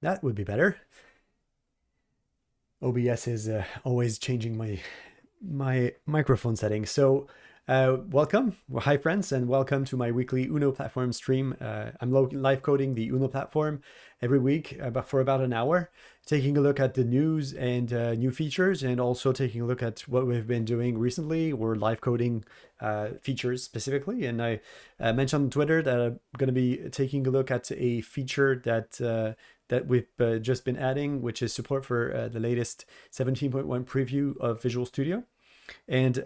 That would be better. OBS is always changing my microphone settings. So welcome, well, hi friends, and welcome to my weekly Uno platform stream. I'm live coding the Uno platform every week for about an hour, taking a look at the news and new features, and also taking a look at what we've been doing recently. We're live coding features specifically, and I mentioned on Twitter that I'm going to be taking a look at a feature that we've just been adding, which is support for the latest 17.1 preview of Visual Studio. And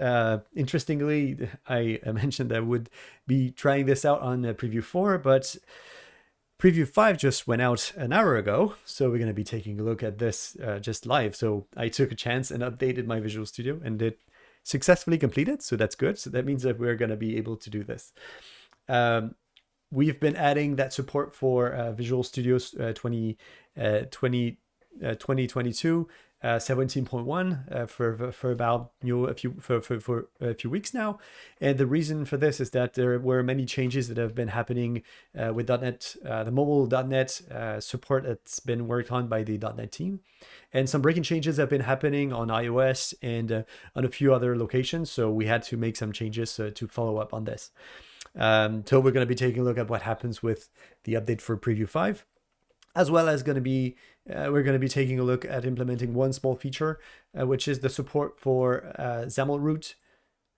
interestingly, I mentioned that I would be trying this out on Preview 4, but Preview 5 just went out an hour ago, so we're going to be taking a look at this just live. So I took a chance and updated my Visual Studio, and it successfully completed, so that's good. So that means that we're going to be able to do this. We've been adding that support for Visual Studio 2022 17.1 for about a few weeks now, and the reason for this is that there were many changes that have been happening with .NET, the mobile .NET support that's been worked on by the .NET team, and some breaking changes have been happening on iOS and on a few other locations. So we had to make some changes to follow up on this. So we're going to be taking a look at what happens with the update for Preview 5, as well as we're going to be taking a look at implementing one small feature, which is the support for XAML root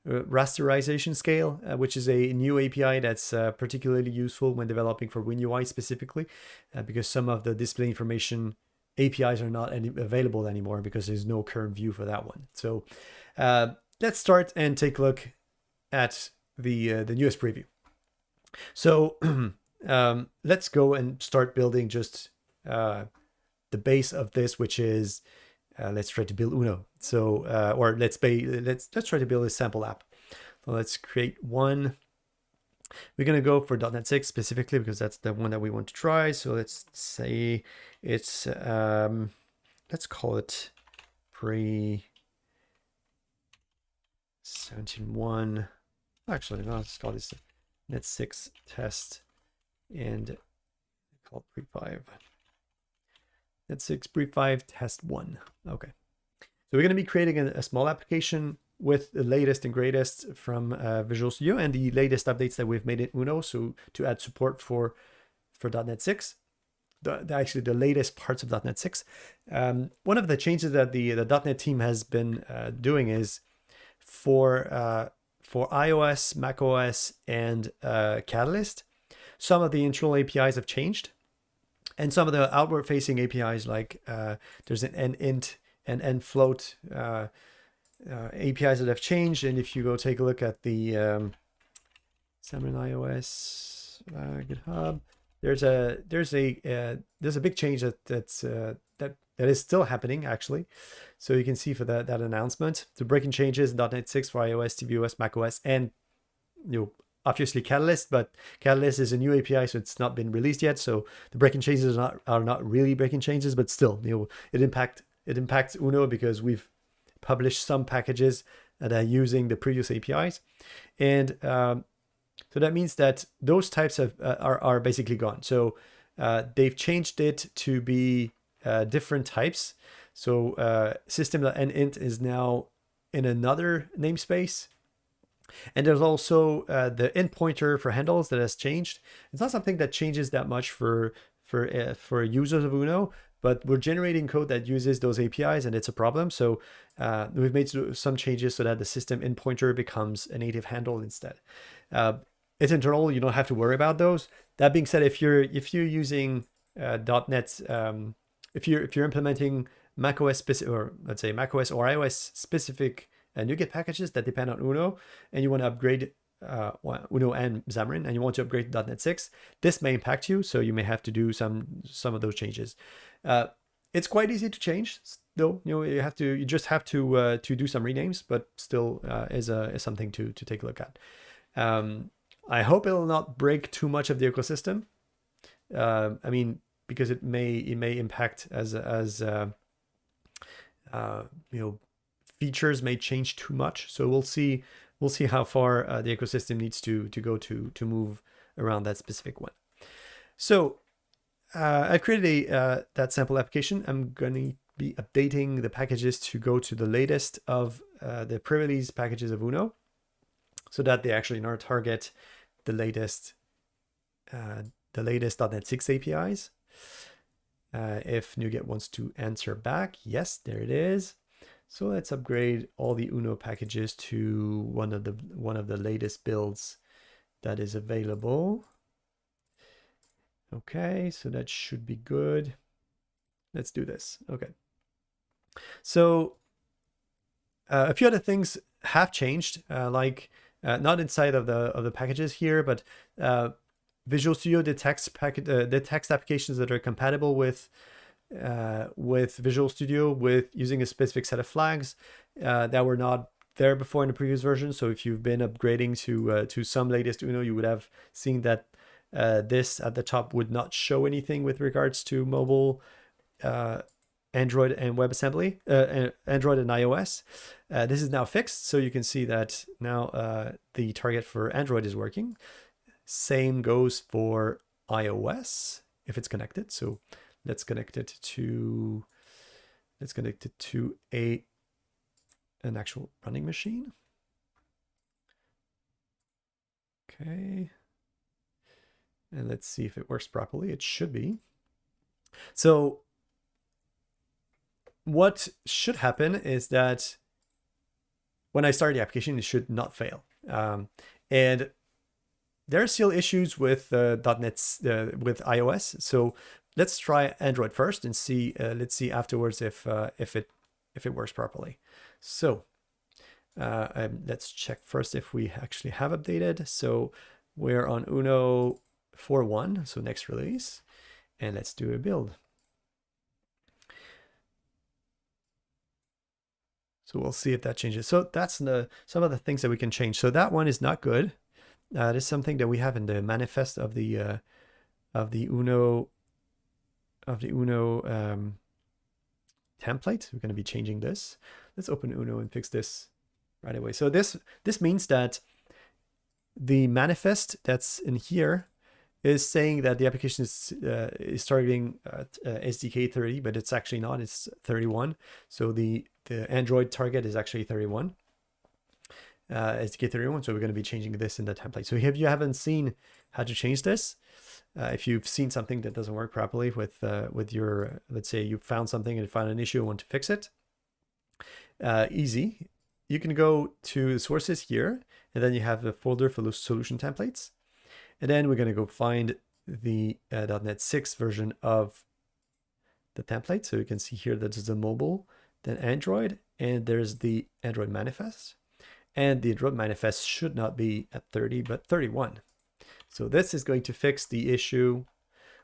Rasterization Scale, which is a new API that's particularly useful when developing for WinUI specifically, because some of the display information APIs are not available anymore because there's no current view for that one. So let's start and take a look at the newest preview. So let's go and start building just the base of this, which is let's try to build Uno. So or let's try to build a sample app. So let's create one. We're gonna go for .NET 6 specifically because that's the one that we want to try. So let's say it's let's call it pre 17.1. Actually, no, let's call this .NET 6 test and call it pre5. .NET 6 pre5 test 1. Okay. So we're going to be creating a small application with the latest and greatest from Visual Studio and the latest updates that we've made in Uno. So to add support for .NET 6, actually the latest parts of .NET 6. One of the changes that the .NET team has been doing is for iOS, macOS, and Catalyst, some of the internal APIs have changed. And some of the outward-facing APIs, like there's an endint and endfloat APIs that have changed. And if you go take a look at the Xamarin iOS GitHub, there's a big change that is still happening actually. So you can see for that announcement, the breaking changes in .NET 6 for iOS, tvOS, macOS, and obviously Catalyst, but Catalyst is a new API, so it's not been released yet. So the breaking changes are not really breaking changes, but still, it impacts Uno because we've published some packages that are using the previous APIs, and so that means that those types are basically gone. So they've changed it to be different types. So system.endint is now in another namespace. And there's also the end pointer for handles that has changed. It's not something that changes that much for users of Uno, but we're generating code that uses those APIs, and it's a problem. So we've made some changes so that the system end pointer becomes a native handle instead. It's internal; you don't have to worry about those. That being said, if you're using .NET, if you're implementing macOS specific, or let's say macOS or iOS specific NuGet packages that depend on Uno, and you want to upgrade Uno and Xamarin, and you want to upgrade .NET 6, this may impact you, so you may have to do some of those changes. It's quite easy to change, though. You just have to do some renames, but still is something to take a look at. I hope it'll not break too much of the ecosystem. I mean, because it may impact as features may change too much. So we'll see how far the ecosystem needs to go to move around that specific one. So I've created that sample application. I'm going to be updating the packages to go to the latest of the pre-release packages of Uno, so that they actually now target the latest .NET 6 APIs. If NuGet wants to answer back, yes, there it is. So let's upgrade all the Uno packages to one of the latest builds that is available. Okay, so that should be good. Let's do this. Okay. So a few other things have changed, like not inside of the packages here, but Visual Studio detects applications that are compatible with Visual Studio with using a specific set of flags that were not there before in the previous version. So if you've been upgrading to some latest Uno, you would have seen that this at the top would not show anything with regards to mobile, Android and WebAssembly, Android and iOS. This is now fixed, so you can see that now the target for Android is working. Same goes for iOS if it's connected. So let's connect it to an actual running machine. Okay. And let's see if it works properly. It should be. So what should happen is that when I start the application, it should not fail. And there are still issues with .NET with iOS. So let's try Android first and see. Let's see afterwards if it works properly. So let's check first if we actually have updated. So we're on Uno 4.1, so next release, and let's do a build. So we'll see if that changes. So that's some of the things that we can change. So that one is not good. This is something that we have in the manifest of the Uno template. We're going to be changing this. Let's open Uno and fix this right away. So this means that the manifest that's in here is saying that the application is targeting SDK 30, but it's actually not. It's 31. So the Android target is actually 31. SDK 31. So we're going to be changing this in the template. So if you haven't seen how to change this, if you've seen something that doesn't work properly with your, let's say you found something and found an issue and want to fix it, easy. You can go to sources here, and then you have the folder for those solution templates. And then we're going to go find the .NET 6 version of the template. So you can see here that there's the mobile, then Android, and there's the Android manifest. And the Android manifest should not be at 30, but 31. So this is going to fix the issue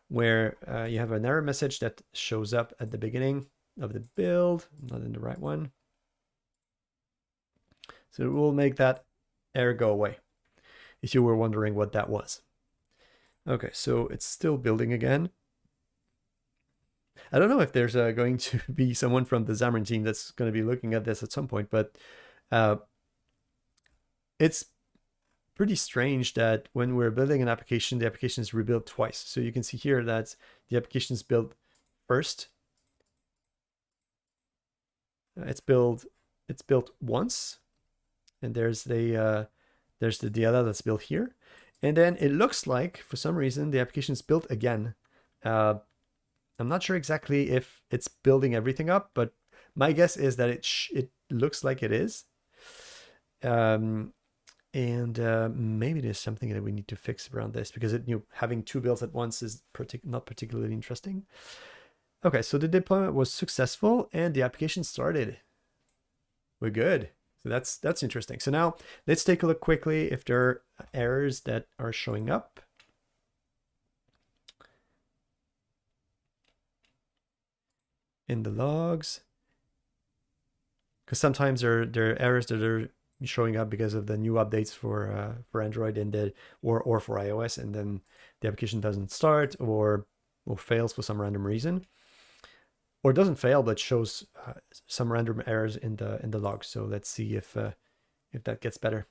where you have an error message that shows up at the beginning of the build, not in the right one. So it will make that error go away, if you were wondering what that was. Okay, so it's still building again. I don't know if there's going to be someone from the Xamarin team that's going to be looking at this at some point, but it's pretty strange that when we're building an application, the application is rebuilt twice. So you can see here that the application is built first. It's built once, and there's the DLL that's built here. And then it looks like, for some reason, the application is built again. I'm not sure exactly if it's building everything up, but my guess is that it looks like it is. And maybe there's something that we need to fix around this, because having two builds at once is not particularly interesting. Okay, so the deployment was successful and the application started. We're good. So that's interesting. So now let's take a look quickly if there are errors that are showing up. In the logs. Because sometimes there are errors that are showing up because of the new updates for Android and or for iOS, and then the application doesn't start or fails for some random reason. Or it doesn't fail, but shows some random errors in the log. So let's see if that gets better.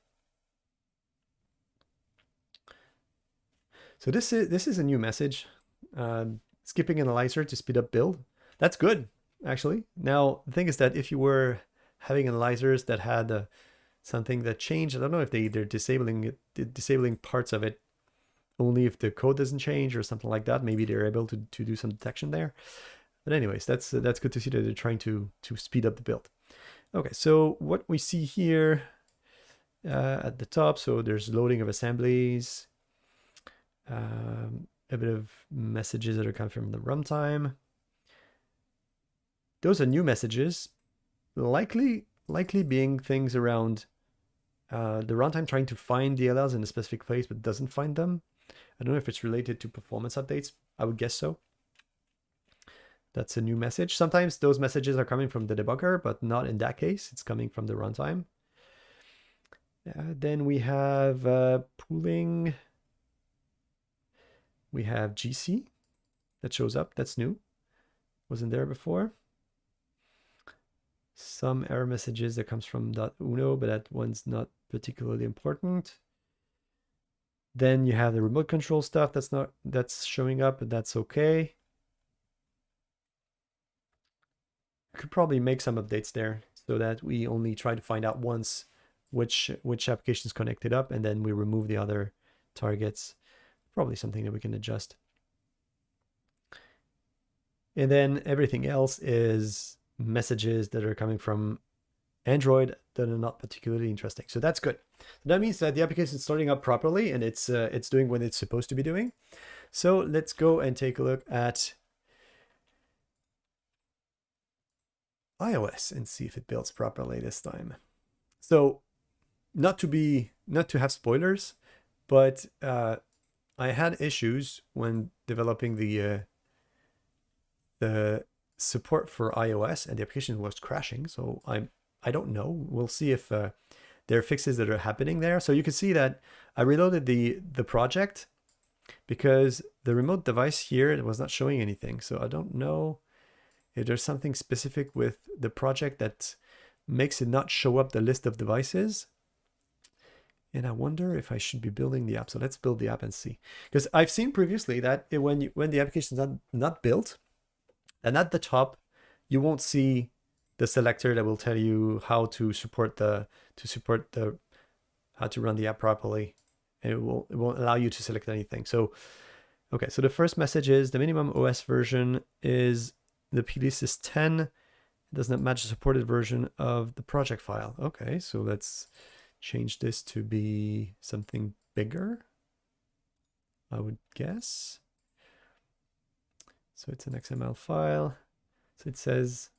So this is a new message. It's skipping analyzer to speed up build. That's good, actually. Now, the thing is that if you were having analyzers that had something that changed, I don't know if they're disabling parts of it only if the code doesn't change or something like that. Maybe they're able to do some detection there. But anyways, that's good to see that they're trying to speed up the build. Okay, so what we see here at the top, so there's loading of assemblies, a bit of messages that are coming from the runtime. Those are new messages, likely being things around the runtime trying to find DLLs in a specific place but doesn't find them. I don't know if it's related to performance updates. I would guess so. That's a new message. Sometimes those messages are coming from the debugger, but not in that case. It's coming from the runtime. Then we have pooling. We have GC that shows up. That's new. Wasn't there before. Some error messages that comes from .uno, but that one's not particularly important. Then you have the remote control stuff that's showing up, but that's okay. Could probably make some updates there so that we only try to find out once which applications connected up, and then we remove the other targets. Probably something that we can adjust. And then everything else is messages that are coming from Android that are not particularly interesting. So that's good. That means that the application is starting up properly and it's doing what it's supposed to be doing. So let's go and take a look at iOS and see if it builds properly this time. So not to have spoilers, but I had issues when developing the support for iOS, and the application was crashing. So I don't know. We'll see if there are fixes that are happening there. So you can see that I reloaded the project because the remote device here, it was not showing anything. So I don't know if there's something specific with the project that makes it not show up the list of devices. And I wonder if I should be building the app. So let's build the app and see. Because I've seen previously that when the application is not built, and at the top, you won't see the selector that will tell you how to how to run the app properly. And it won't allow you to select anything. So, okay, so the first message is the minimum OS version is the plist is 10. It does not match the supported version of the project file. Okay, so let's change this to be something bigger, I would guess. So it's an XML file. So it says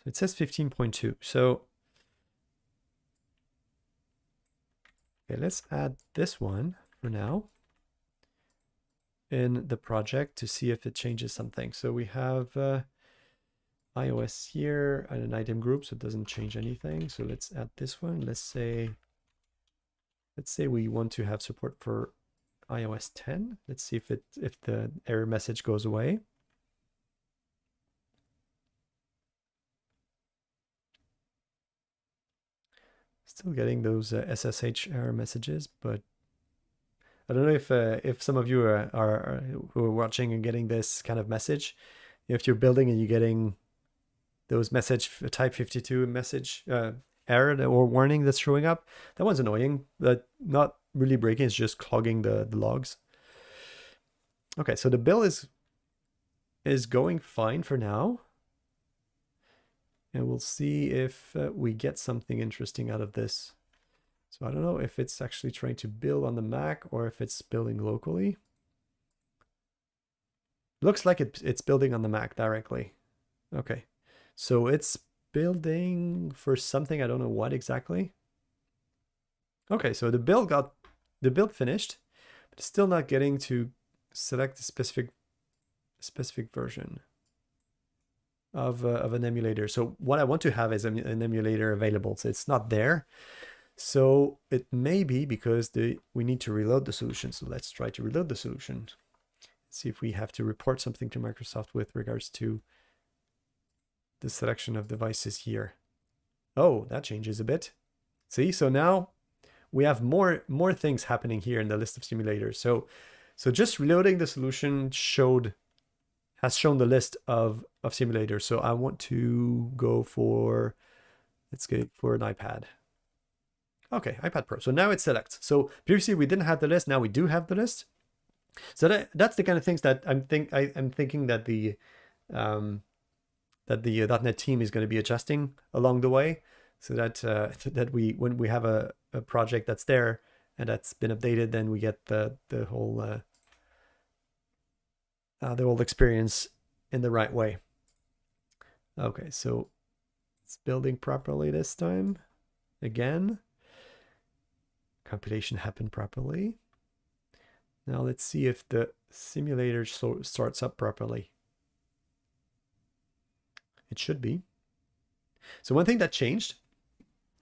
15.2. So okay, let's add this one for now in the project to see if it changes something. So we have iOS here and an item group, so it doesn't change anything. So let's add this one. Let's say we want to have support for iOS 10. Let's see if the error message goes away. Still getting those SSH error messages, but I don't know if some of you are who are watching and getting this kind of message. If you're building and you're getting those message type 52 message error or warning that's showing up, that one's annoying, but not really breaking. It's just clogging the logs. Okay, so the build is going fine for now. And we'll see if we get something interesting out of this. So I don't know if it's actually trying to build on the Mac or if it's building locally. Looks like it's building on the Mac directly. Okay, so it's building for something, I don't know what exactly. Okay, so the build finished, but it's still not getting to select a specific version of an emulator. So what I want to have is an emulator available. So it's not there. So it may be because we need to reload the solution. So let's try to reload the solution. See if we have to report something to Microsoft with regards to the selection of devices here. Oh, that changes a bit. See, so now we have more things happening here in the list of simulators. So So just reloading the solution has shown the list of simulators. So I want to go for, let's go for an iPad. Okay, iPad Pro. So now it selects. So previously we didn't have the list. Now we do have the list. So that's the kind of things that I'm thinking that the .NET team is going to be adjusting along the way, so that that when we have a project that's there and that's been updated, then we get the whole experience in the right way. Okay, so it's building properly this time. Again, compilation happened properly. Now let's see if the simulator starts up properly. It should be. So one thing that changed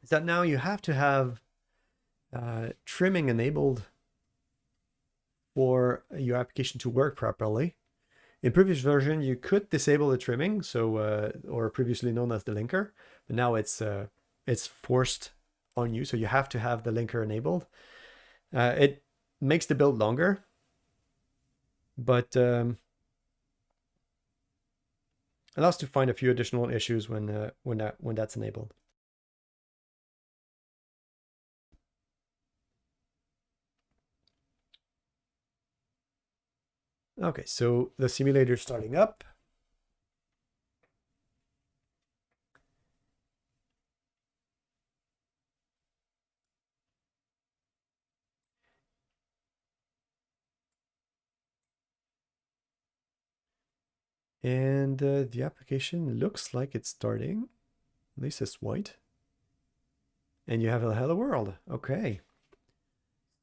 is that now you have to have trimming enabled for your application to work properly. In previous version, you could disable the trimming, so or previously known as the linker, but now it's forced on you, so you have to have the linker enabled. It makes the build longer, but allows to find a few additional issues when that's enabled. Okay, so the simulator is starting up. And the application looks like it's starting. At least it's white. And you have a hello world. Okay.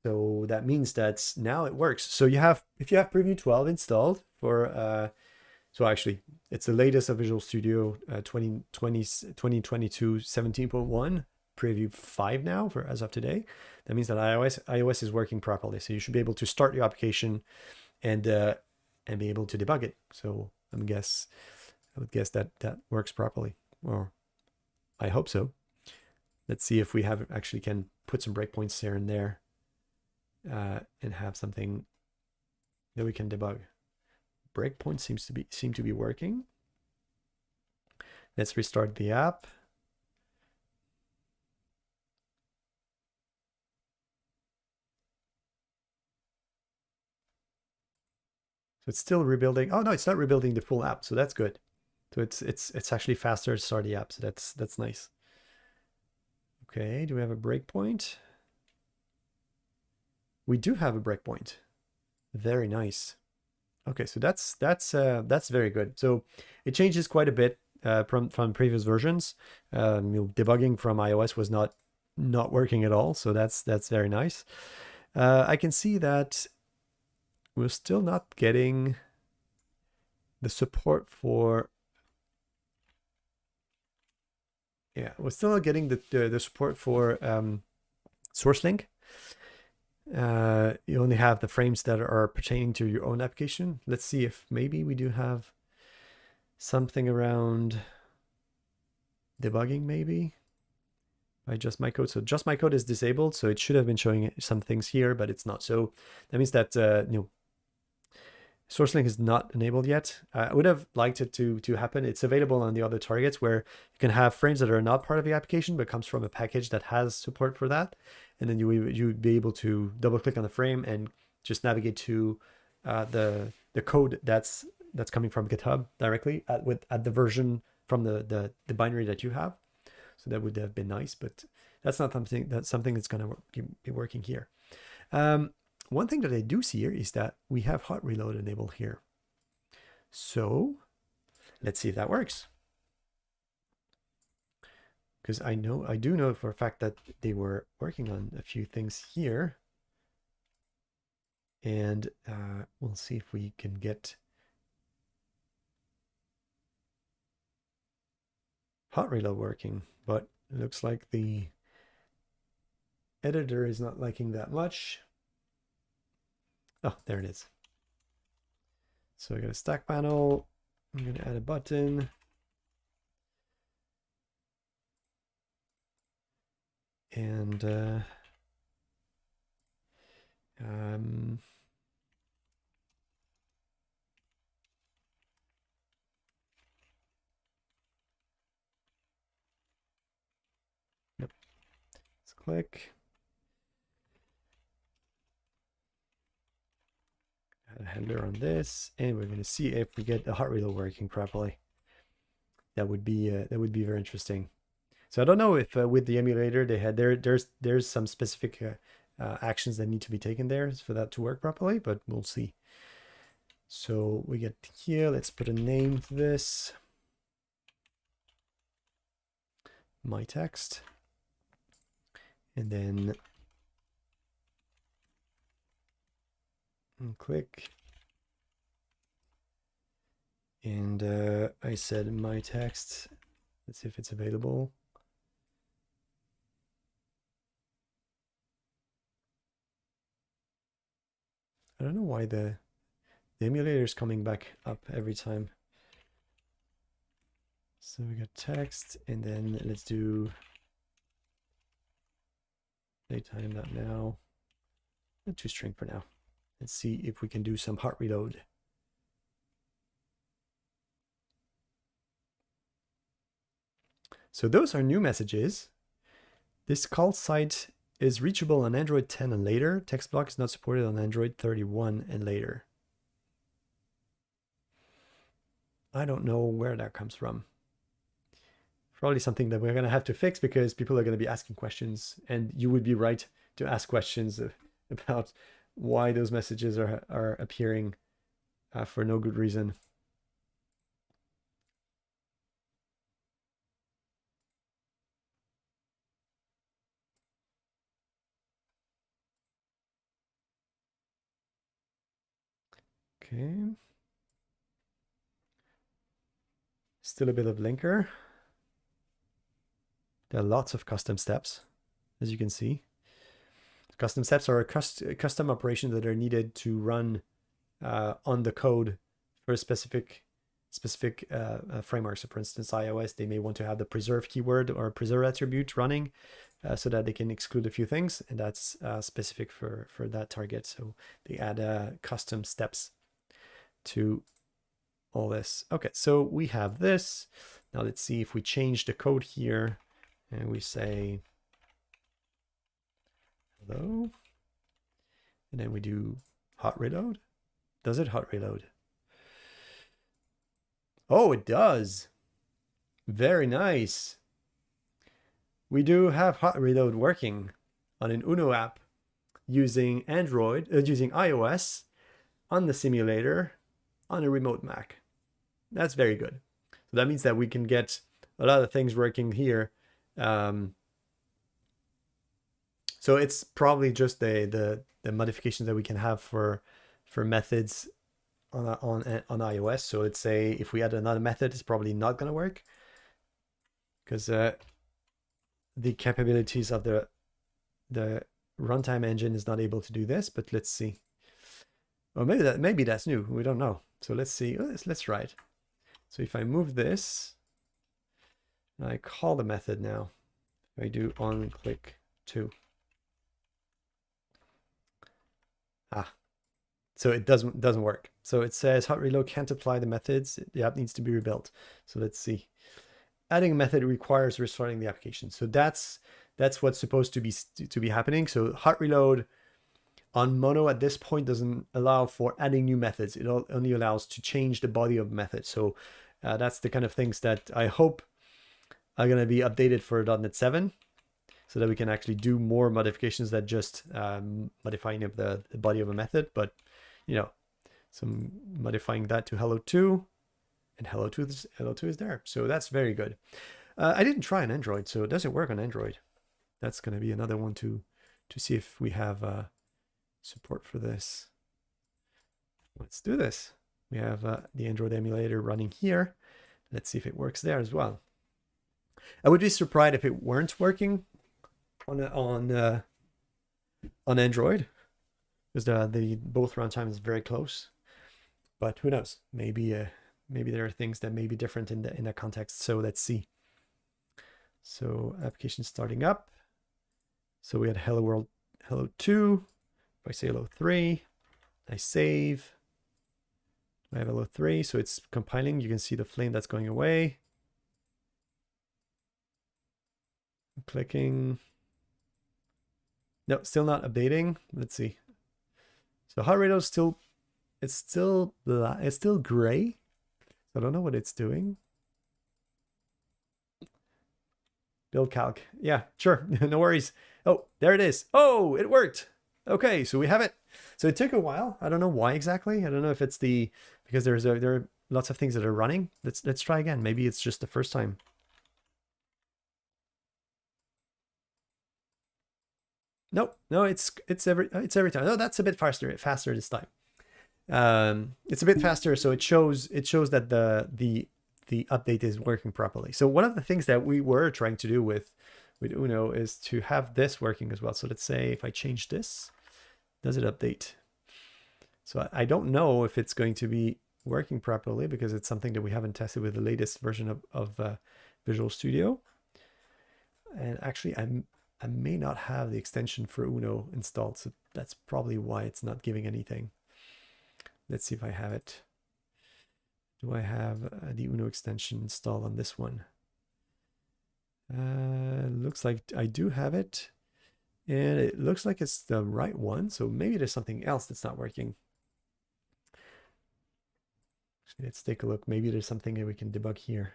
So that means that now it works. So if you have Preview 12 installed for, so actually it's the latest of Visual Studio 2022 17.1, Preview 5 now for as of today. That means that iOS is working properly. So you should be able to start your application and be able to debug it. So I would guess that works properly, or I hope so. Let's see if we actually can put some breakpoints here and there and have something that we can debug. Breakpoint seem to be working. Let's restart the app. So it's still rebuilding. Oh no, it's not rebuilding the full app, so that's good. So it's actually faster to start the app, so that's nice. Okay, do we have a breakpoint? We do have a breakpoint. Very nice. Okay, so that's very good. So it changes quite a bit from previous versions. Debugging from iOS was not working at all, so that's very nice. I can see that we're still not getting the support for. Yeah, we're still not getting the support for SourceLink. You only have the frames that are pertaining to your own application. Let's see if maybe we do have something around debugging, maybe by just my code. So just my code is disabled, so it should have been showing some things here, but it's not. So that means that SourceLink is not enabled yet. I would have liked it to happen. It's available on the other targets where you can have frames that are not part of the application, but comes from a package that has support for that. And then you would be able to double click on the frame and just navigate to the code that's coming from GitHub directly at the version from the binary that you have. So that would have been nice, but that's not something that's going to be working here. One thing that I do see here is that we have hot reload enabled here. So let's see if that works. Because I do know for a fact that they were working on a few things here. And we'll see if we can get hot reload working, but it looks like the editor is not liking that much. Oh, there it is. So I got a stack panel. I'm going to add a button. And click. Add a handler on this, and we're going to see if we get the hot reload working properly. That would be very interesting. So I don't know if with the emulator they had there's some specific actions that need to be taken there for that to work properly, but we'll see. So we get here. Let's put a name to this. My text, and then click, and I said my text. Let's see if it's available. I don't know why the emulator is coming back up every time. So we got text, and then let's do daytime.now, and toString for now. Let's see if we can do some hot reload. So those are new messages. This call site is reachable on Android 10 and later. Text block is not supported on Android 31 and later. I don't know where that comes from. Probably something that we're going to have to fix because people are going to be asking questions, and you would be right to ask questions about why those messages are appearing for no good reason. Okay. Still a bit of linker. There are lots of custom steps, as you can see. Custom steps are custom operations that are needed to run on the code for a specific framework. So for instance, iOS, they may want to have the preserve keyword or preserve attribute running so that they can exclude a few things, and that's specific for that target. So they add custom steps to all this. Okay, so we have this. Now let's see if we change the code here and we say hello, and then we do hot reload. Does it hot reload? Oh, it does. Very nice. We do have hot reload working on an Uno app using Android, using iOS on the simulator on a remote Mac. That's very good. So that means that we can get a lot of things working here. So it's probably just the modifications that we can have for methods on iOS. So let's say if we add another method, it's probably not going to work because the capabilities of the runtime engine is not able to do this. But let's see. Or maybe that's new. We don't know. So let's see. Let's try it. So if I move this, I call the method now. If I do on click 2. So it doesn't work. So it says hot reload can't apply the methods. The app needs to be rebuilt. So let's see. Adding a method requires restarting the application. So that's what's supposed to be happening. So hot reload on Mono at this point doesn't allow for adding new methods. It only allows to change the body of methods. So that's the kind of things that I hope are going to be updated for .NET 7. So that we can actually do more modifications than just modifying of the body of a method, but some modifying that to hello 2, and hello 2 is there. So that's very good. I didn't try on Android, so does it work on Android? That's going to be another one to see if we have support for this. Let's do this. We have the Android emulator running here. Let's see if it works there as well. I would be surprised if it weren't working on Android, because the both runtime is very close. But who knows? Maybe there are things that may be different in that context. So let's see. So application starting up. So we had hello world, hello 2. If I say hello 3, I save. I have hello 3, so it's compiling. You can see the flame that's going away. I'm clicking. No, still not updating. Let's see. So heart rate is still, it's still gray. So I don't know what it's doing. Build calc. Yeah, sure. No worries. Oh, there it is. Oh, it worked. Okay, so we have it. So it took a while. I don't know why exactly. I don't know if it's because there are lots of things that are running. Let's try again. Maybe it's just the first time. Nope. No, it's every time. Oh, that's a bit faster this time. It's a bit faster, so it shows that the update is working properly. So one of the things that we were trying to do with Uno is to have this working as well. So let's say if I change this, does it update? So I don't know if it's going to be working properly because it's something that we haven't tested with the latest version of Visual Studio. And actually, I may not have the extension for Uno installed, so that's probably why it's not giving anything. Let's see if I have it. Do I have the Uno extension installed on this one? Looks like I do have it. And it looks like it's the right one. So maybe there's something else that's not working. Let's take a look. Maybe there's something that we can debug here.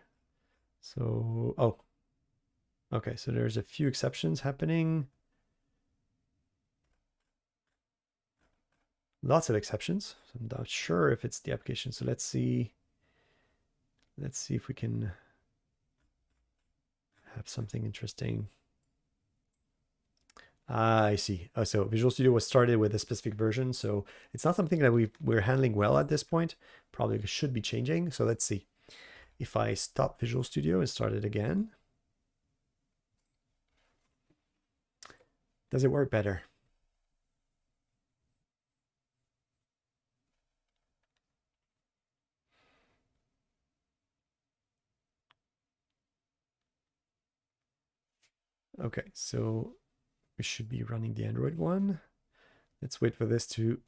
So, oh. Okay, so there's a few exceptions happening. Lots of exceptions. So I'm not sure if it's the application. So let's see. Let's see if we can have something interesting. I see. Oh, so Visual Studio was started with a specific version, so it's not something that we're handling well at this point. Probably should be changing. So let's see. If I stop Visual Studio and start it again, does it work better? Okay, so we should be running the Android one. Let's wait for this to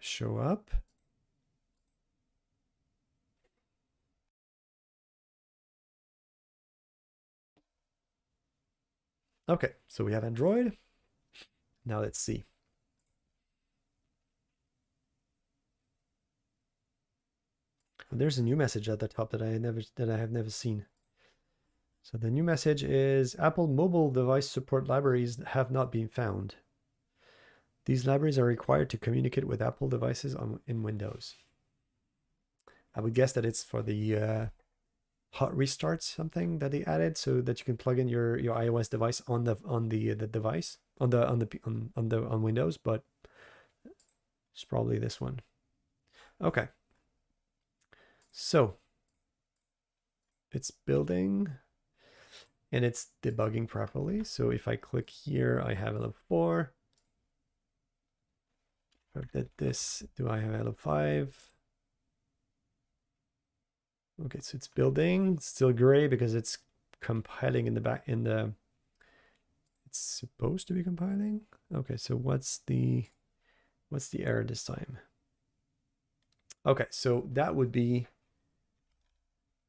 show up. Okay, so we have Android. Now let's see. There's a new message at the top that I have never seen. So the new message is Apple mobile device support libraries have not been found. These libraries are required to communicate with Apple devices in Windows. I would guess that it's for the hot restart something that they added so that you can plug in your iOS device on the device on Windows, but it's probably this one. Okay. So it's building and it's debugging properly. So if I click here, I have L4. If I did this, do I have L5? Okay, so it's building. It's still gray because it's compiling in the back it's supposed to be compiling. Okay, so what's the error this time? Okay, so that would be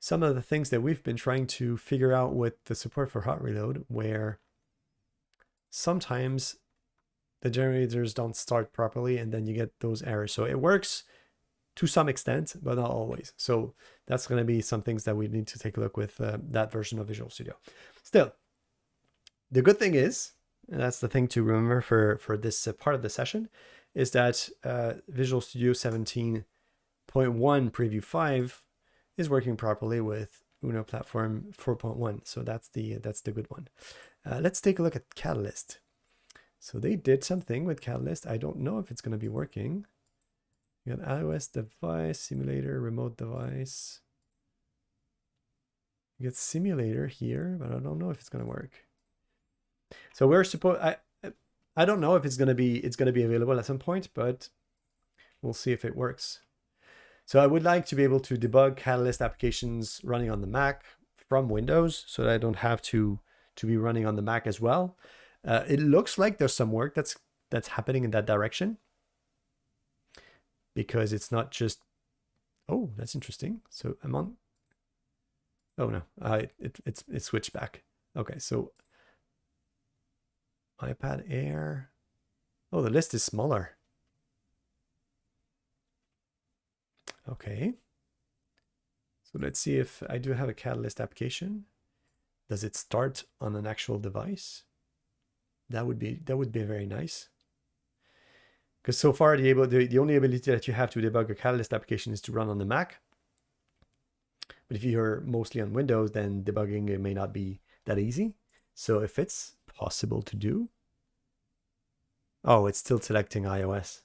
some of the things that we've been trying to figure out with the support for hot reload, where sometimes the generators don't start properly and then you get those errors. So it works to some extent, but not always. So that's going to be some things that we need to take a look with that version of Visual Studio. Still, the good thing is, and that's the thing to remember for this part of the session, is that Visual Studio 17.1 Preview 5 is working properly with Uno Platform 4.1. So that's the good one. Let's take a look at Catalyst. So they did something with Catalyst. I don't know if it's going to be working. You got iOS device, simulator, remote device. You get simulator here, but I don't know if it's going to work. So we're supposed, I don't know if it's going to be available at some point, but we'll see if it works. So I would like to be able to debug Catalyst applications running on the Mac from Windows so that I don't have to be running on the Mac as well. It looks like there's some work that's happening in that direction, because it's not just, oh, that's interesting. So I'm on, oh no, it switched back. Okay, so iPad Air. Oh, the list is smaller. Okay. So let's see if I do have a Catalyst application. Does it start on an actual device? That would be very nice. Because so far the only ability that you have to debug a Catalyst application is to run on the Mac. But if you're mostly on Windows, then debugging it may not be that easy. So if it's possible to do, oh, it's still selecting iOS.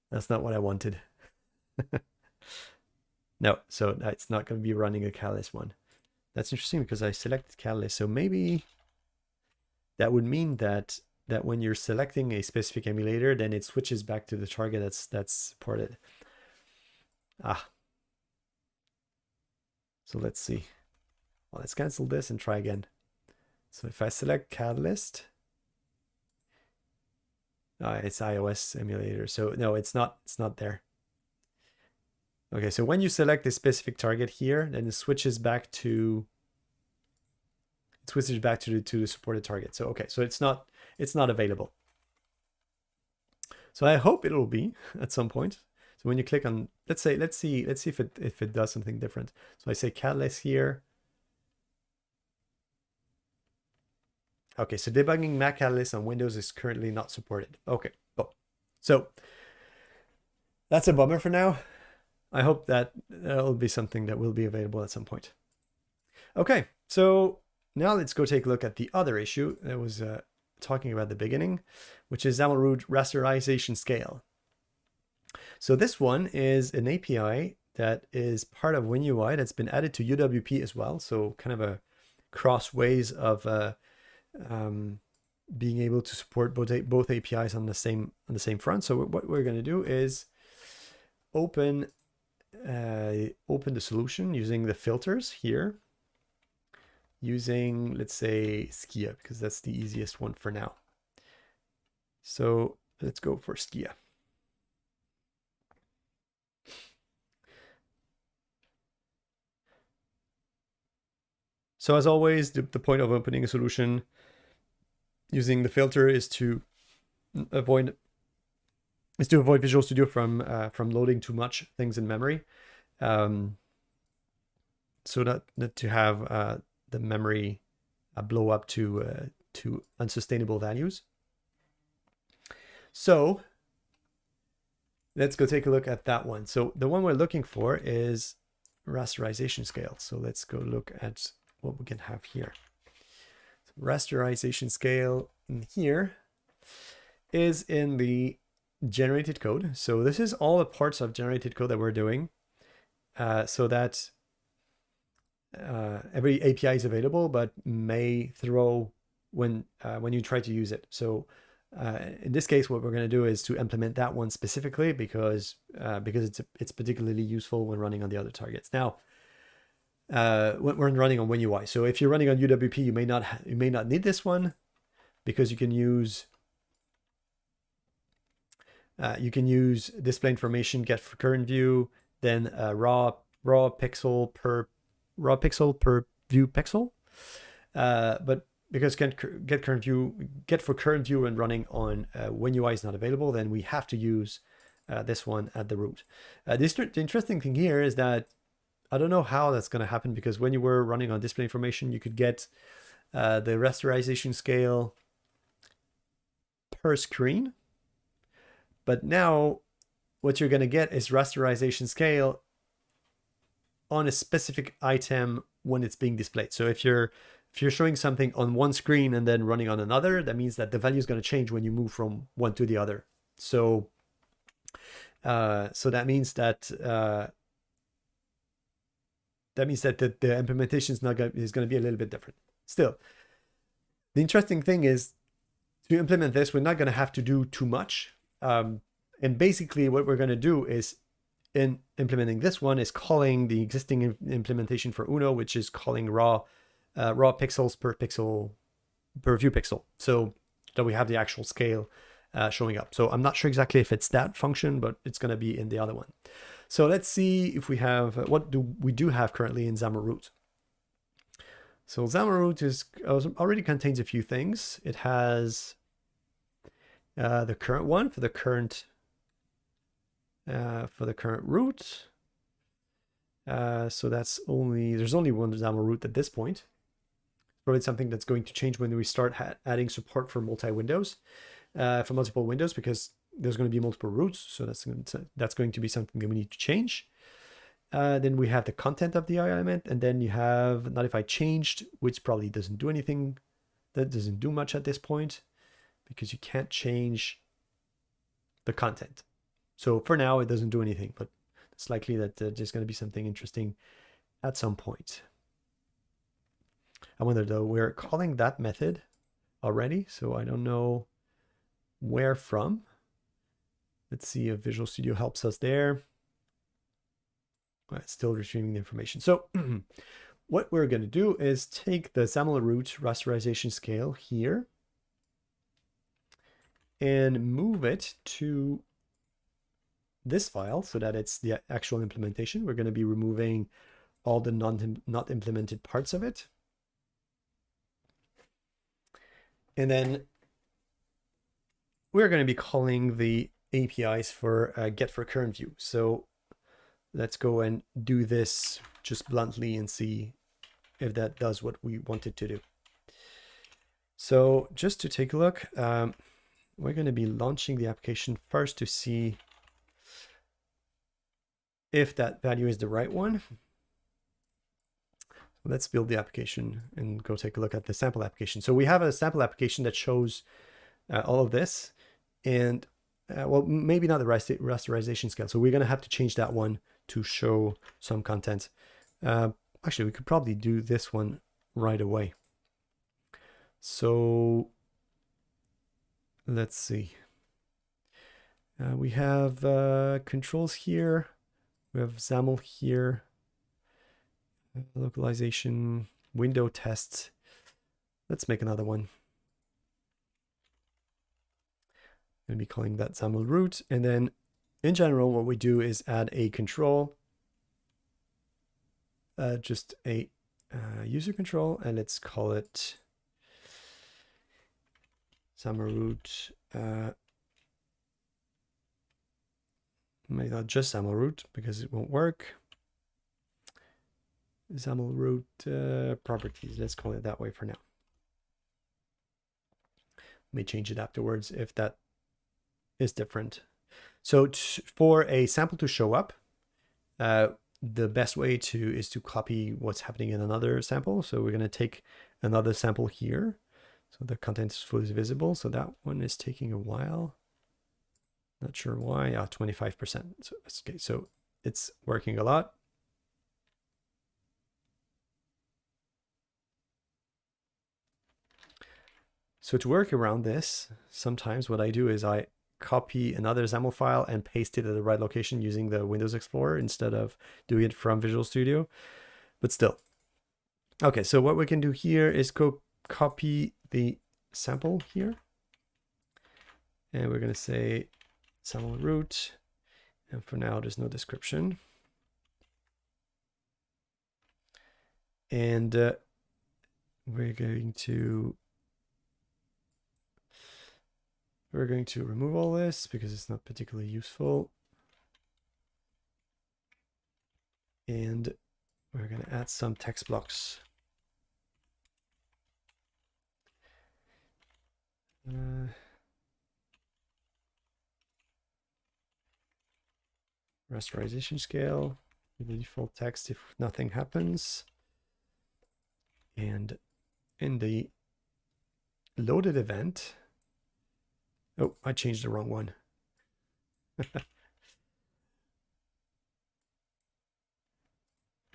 That's not what I wanted. No, so it's not going to be running a Catalyst one. That's interesting because I selected Catalyst. So maybe that would mean that when you're selecting a specific emulator, then it switches back to the target that's supported. Ah. So let's see. Well, let's cancel this and try again. So if I select Catalyst, it's iOS emulator. So no, it's not there. Okay, so when you select a specific target here, then it switches back to the supported target. So okay, so it's not available. So I hope it'll be at some point. So when you click on, let's see if it does something different. So I say Catalyst here. Okay, so debugging Mac Catalyst on Windows is currently not supported. Okay, so that's a bummer for now. I hope that will be something that will be available at some point. Okay, so now let's go take a look at the other issue that was talking about at the beginning, which is Xamarin Rasterization Scale. So this one is an API that is part of WinUI that's been added to UWP as well. So kind of a cross ways of being able to support both APIs on the same front. So what we're going to do is open the solution using the filters here, using, let's say, Skia, because that's the easiest one for now. So let's go for Skia. So as always, the point of opening a solution using the filter is to avoid Visual Studio from loading too much things in memory, so not to have the memory blow up to unsustainable values. So let's go take a look at that one. So the one we're looking for is Rasterization Scale. So let's go look at what we can have here. So Rasterization Scale in here is in the generated code. So this is all the parts of generated code that we're doing, so that every API is available, but may throw when you try to use it. So in this case, what we're going to do is to implement that one specifically because it's particularly useful when running on the other targets. Now, when we're running on WinUI. So if you're running on UWP, you may not need this one, because you can use display information, get for current view, then raw pixel per view pixel. But because get for current view and running on WinUI is not available, then we have to use this one at the root. The interesting thing here is that I don't know how that's going to happen, because when you were running on display information, you could get the rasterization scale per screen. But now what you're going to get is rasterization scale on a specific item when it's being displayed. So if you're showing something on one screen and then running on another, that means that the value is going to change when you move from one to the other. So that means that the implementation is going to be a little bit different. Still, the interesting thing is, to implement this, we're not going to have to do too much. And basically what we're going to do is, in implementing this one, is calling the existing implementation for Uno, which is calling raw pixels per view pixel, so that we have the actual scale showing up. So I'm not sure exactly if it's that function, but it's going to be in the other one. So let's see if we have, what do we have currently in Xamarin root. So Xamarin root is already contains a few things. It has the current one for the current root. So there's only one Xamarin root at this point. Probably something that's going to change when we start adding support for multi-windows, for multiple windows, because there's going to be multiple roots. So that's going to be something that we need to change. Then we have the content of the element, and then you have notify changed, which probably doesn't do anything. That doesn't do much at this point because you can't change the content. So for now, it doesn't do anything, but it's likely that there's going to be something interesting at some point. I wonder though, we're calling that method already, so I don't know where from. Let's see if Visual Studio helps us there. It's still retrieving the information. So what we're going to do is take the XAML root rasterization scale here and move it to this file so that it's the actual implementation. We're going to be removing all the not implemented parts of it. And then we're going to be calling the APIs for get for current view. So let's go and do this just bluntly and see if that does what we want it to do. So just to take a look, we're going to be launching the application first to see if that value is the right one. Let's build the application and go take a look at the sample application. So we have a sample application that shows all of this, and well, maybe not the rasterization scale. So we're going to have to change that one to show some content. Actually, we could probably do this one right away. So let's see. We have controls here. We have XAML here. Localization, window tests. Let's make another one. I'm going to be calling that XAML root. And then in general, what we do is add a control, just a user control, and let's call it XAML root. Maybe not just XAML root because it won't work. XAML root properties. Let's call it that way for now. May change it afterwards if that is different. So for a sample to show up, the best way is to copy what's happening in another sample. So we're going to take another sample here. So the content is fully visible. So that one is taking a while. Not sure why. 25%. So, okay, so it's working a lot. So to work around this, sometimes what I do is I copy another XAML file and paste it at the right location using the Windows Explorer instead of doing it from Visual Studio, but still. Okay, so what we can do here is copy the sample here. And we're going to say XAML root. And for now, there's no description. And we're going to remove all this because it's not particularly useful. And we're going to add some text blocks. Rasterization scale with the default text if nothing happens. And in the loaded event, oh, I changed the wrong one.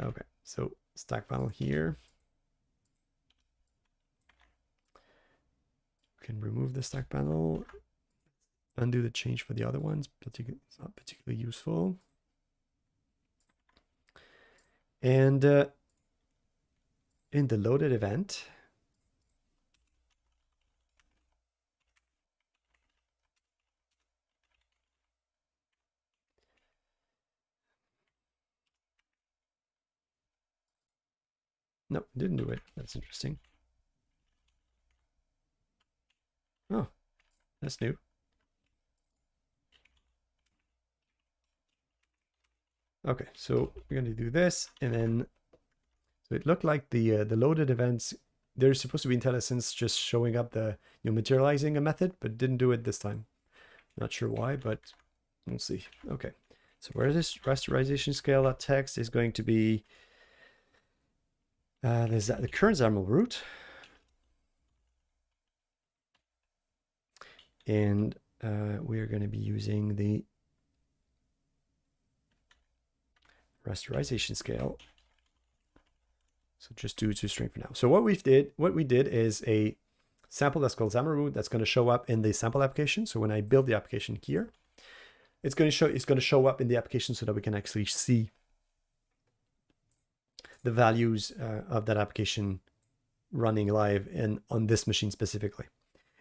Okay, so stack panel here. We can remove the stack panel, undo the change for the other ones. It's not particularly useful. And in the loaded event, No, didn't do it. That's interesting. Oh, that's new. Okay, so we're going to do this, and then so it looked like the loaded events, there's supposed to be IntelliSense just showing up materializing a method, but didn't do it this time. Not sure why, but we'll see. Okay, so where this rasterization scale text is going to be, there's the current XAML root, and we are going to be using the rasterization scale. So just do toString for now. So what we did is a sample that's called Xamarin that's going to show up in the sample application. So when I build the application here, it's going to show up in the application so that we can actually see the values of that application running live on this machine specifically.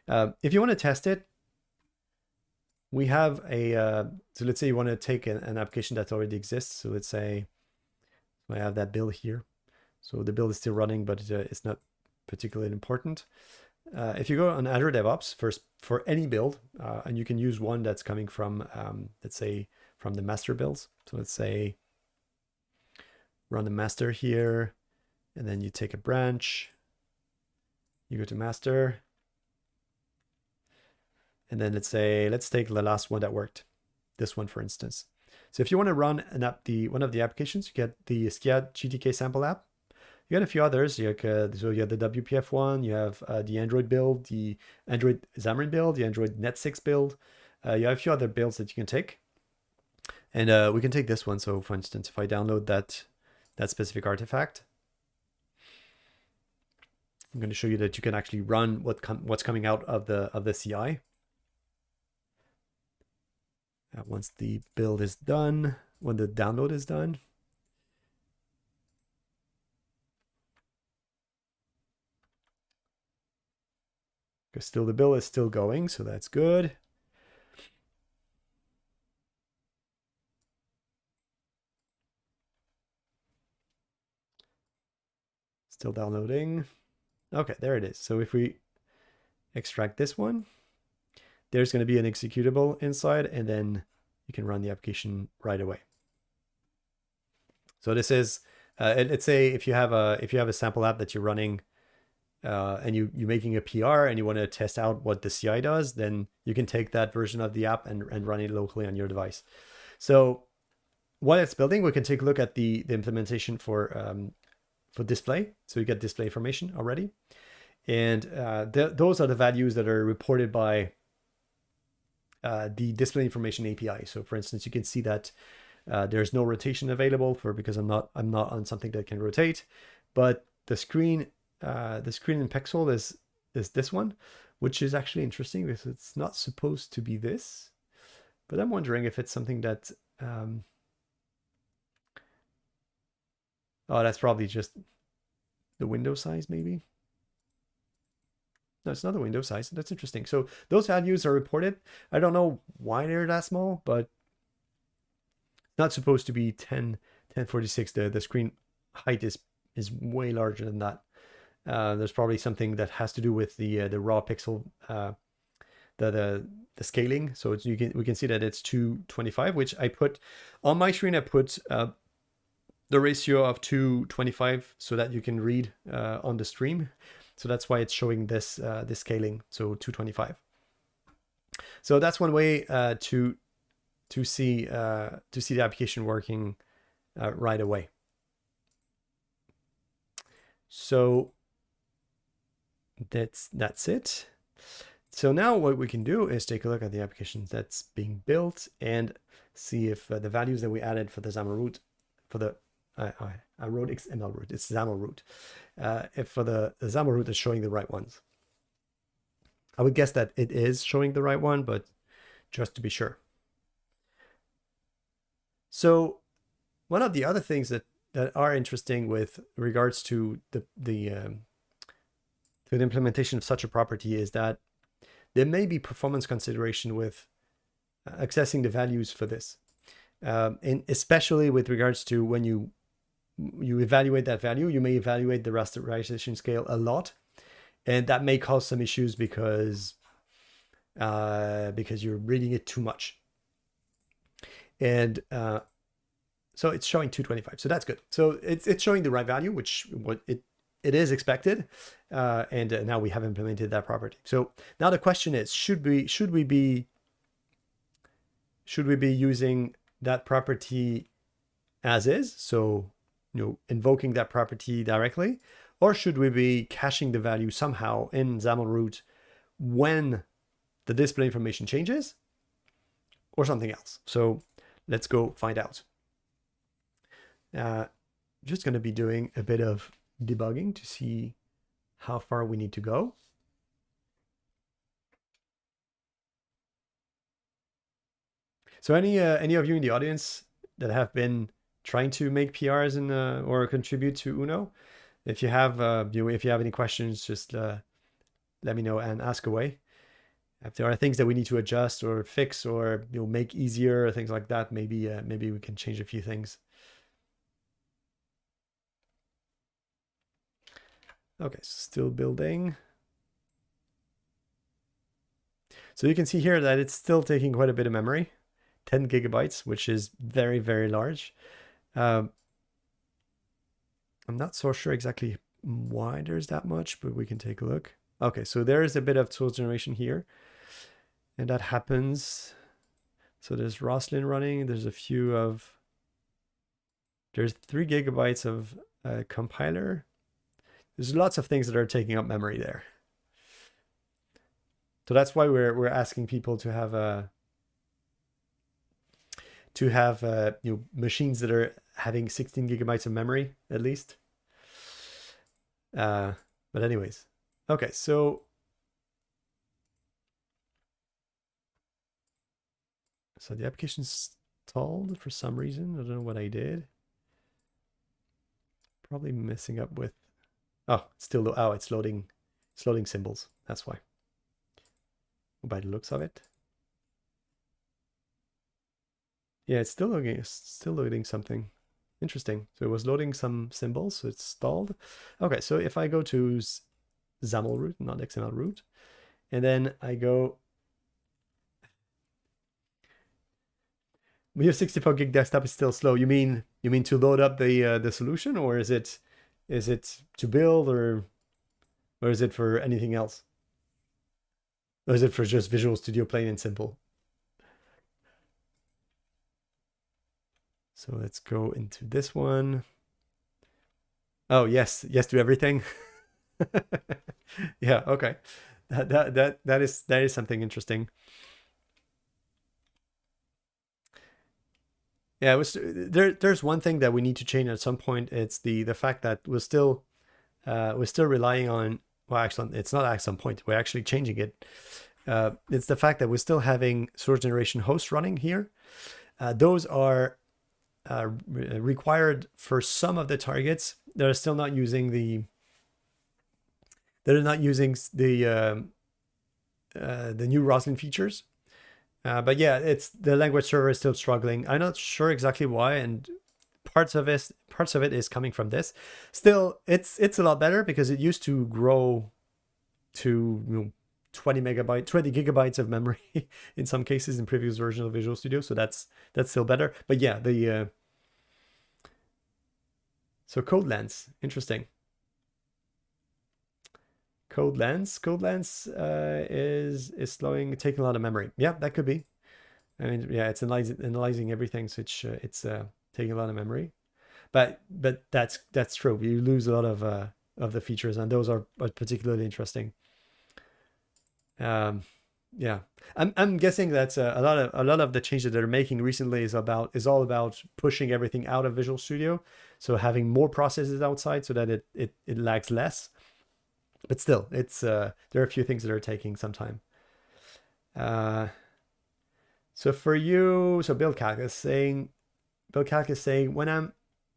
If you want to test it, we have so let's say you want to take an application that already exists. So let's say I have that build here. So the build is still running, but it's not particularly important. If you go on Azure DevOps for any build, and you can use one that's coming from, let's say, from the master builds. So let's say run the master here, and then you take a branch, you go to master, and then let's take the last one that worked, this one for instance. So if you want to run one of the applications, you get the Skia GTK sample app. You got a few others, so you have the WPF one, you have the Android build, the Android Xamarin build, the Android Net6 build. You have a few other builds that you can take. And we can take this one. So for instance, if I download that specific artifact, I'm going to show you that you can actually run what's coming out of the CI. Once the build is done, when the download is done. Because still the build is still going, so that's good. Still downloading. Okay, there it is. So if we extract this one, there's going to be an executable inside, and then you can run the application right away. So this is, let's say if you have a sample app that you're running, and you're making a PR and you want to test out what the CI does, then you can take that version of the app and run it locally on your device. So while it's building, we can take a look at the implementation for display. So you get display information already. And those are the values that are reported by the display information API. So for instance, you can see that there's no rotation available because I'm not on something that can rotate, but the screen in pixel is this one, which is actually interesting because it's not supposed to be this, but I'm wondering if it's something that oh, that's probably just the window size, maybe. No, it's not the window size. That's interesting. So those values are reported. I don't know why they're that small, but it's not supposed to be 1046. The screen height is way larger than that. There's probably something that has to do with the raw pixel, the scaling. So we can see that it's 225, which I put on my screen. I put the ratio of 225 so that you can read on the stream. So that's why it's showing this scaling. So 225. So that's one way to see the application working right away. So that's it. So now what we can do is take a look at the application that's being built and see if the values that we added for the XAML root, for the I wrote XML root, it's XAML root. If for the XAML root is showing the right ones. I would guess that it is showing the right one, but just to be sure. So one of the other things that are interesting with regards to the implementation of such a property is that there may be performance consideration with accessing the values for this, and especially with regards to when you you evaluate that value, you may evaluate the rasterization scale a lot, and that may cause some issues because you're reading it too much. And so it's showing 225, so that's good. So it's showing the right value, which it is expected, and now we have implemented that property. So now the question is, should we be using that property as is, so invoking that property directly, or should we be caching the value somehow in XAML root when the display information changes, or something else? So let's go find out. Just going to be doing a bit of debugging to see how far we need to go. So any of you in the audience that have been trying to make PRs in or contribute to Uno, if you have if you have any questions, just let me know and ask away. If there are things that we need to adjust or fix or make easier or things like that, maybe we can change a few things. Okay, still building. So you can see here that it's still taking quite a bit of memory, 10 gigabytes, which is very, very large. I'm not so sure exactly why there's that much, but we can take a look. Okay, so there is a bit of source generation here, and that happens. So there's Roslyn running. There's a few of, there's 3 gigabytes of compiler. There's lots of things that are taking up memory there. So that's why we're asking people to have machines that are having 16 gigabytes of memory at least. But anyways, okay, so the application's stalled for some reason. I don't know what I did. Probably messing up with, it's loading symbols. That's why. By the looks of it. Yeah, it's still loading something. Interesting. So it was loading some symbols, so it's stalled. Okay, so if I go to XAML root, not XML root, and then I go, your 64 gig desktop is still slow. You mean to load up the solution, or is it to build, or is it for anything else? Or is it for just Visual Studio plain and simple? So let's go into this one. Oh, yes to everything. Yeah, okay. That is something interesting. Yeah, there's one thing that we need to change at some point. It's the fact that we're still relying on, well, actually it's not at some point, we're actually changing it. It's the fact that we're still having source generation hosts running here. Those are required for some of the targets that are still not using the new Roslyn features. But yeah, it's the language server is still struggling. I'm not sure exactly why, and parts of it is coming from this. Still, it's a lot better because it used to grow to 20 gigabytes of memory in some cases in previous versions of Visual Studio. So that's still better. But yeah, so code lens, interesting. Code lens is taking a lot of memory. Yeah, that could be. I mean, yeah, it's analyzing everything, so it's taking a lot of memory. But that's true. You lose a lot of the features, and those are particularly interesting. Yeah, I'm guessing that's a lot of the changes that they're making recently is all about pushing everything out of Visual Studio, so having more processes outside so that it lags less. But still, it's there are a few things that are taking some time. So for you, so BuildCalc is saying when I'm